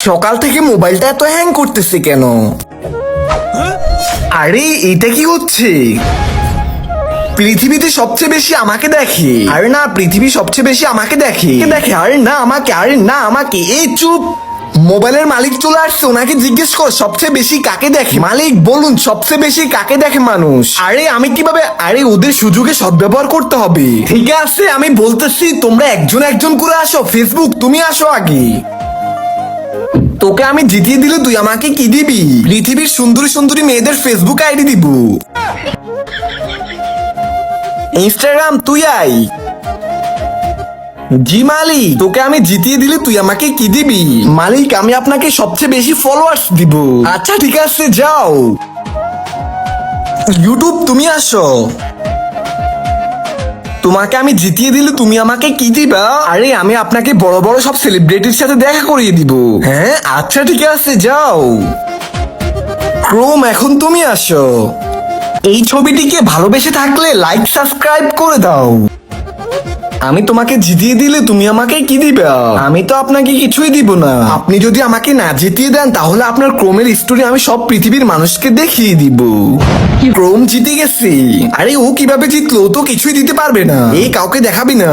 সকাল থেকে মোবাইলটা এত হ্যাং করতেছে কেন? আরে এটা কি হচ্ছে? পৃথিবীতে সবচেয়ে বেশি আমাকে দেখে। আরে না, পৃথিবী সবচেয়ে বেশি আমাকে দেখে। আরে না আমাকে, আরে না আমাকে। এই চুপ। মোবাইলের মালিক চলে আসছে, ওনাকে জিজ্ঞেস কর সবচেয়ে বেশি কাকে দেখে। মালিক বলুন সবচেয়ে বেশি কাকে দেখে মানুষ। আরে আমি কিভাবে? আরে ওদের সুযোগে সদ্ব্যবহার করতে হবে। ঠিক আছে আমি বলতেছি, তোমরা একজন একজন করে আসো। ফেসবুক তুমি আসো আগে। তোকে আমি জিতিয়ে দিলে তুই আমাকে কি দিবি? পৃথিবীর সুন্দরী সুন্দরী মেয়েদের ফেসবুক আইডি দিব। ইনস্টাগ্রাম তুই আই। জি মালিক, তোকে আমি জিতিয়ে দিলে তুই আমাকে কি দিবি? মালিক আমি আপনাকে সবচেয়ে বেশি ফলোয়ার্স দিব। আচ্ছা ঠিক আছে যাও। ইউটিউব তুমি আসো। তোমাকে আমি জিতিয়ে দিলে তুমি আমাকে কি দিবা? আরে আমি আপনাকে বড় বড় সব সেলিব্রিটির সাথে দেখা করিয়ে দিব। হ্যাঁ আচ্ছা ঠিক আছে যাও। ক্রোম এখন তুমি আসো। এই ছবিটিকে ভালোবেসে থাকলে লাইক সাবস্ক্রাইব করে দাও। আমি তোমাকে জিতিয়ে দিলে তুমি আমাকে কি দিবা? আমি তো আপনাকে কিছুই দিব না। আপনি যদি আমাকে না জিতিয়ে দেন তাহলে আপনার ক্রোমের স্টোরি আমি সব পৃথিবীর মানুষকে দেখিয়ে দিব। ক্রোম জিতে গেছে। আরে ও কিভাবে জিতলো? ও তো কিছুই দিতে পারবে না। এই কাউকে দেখাবি না।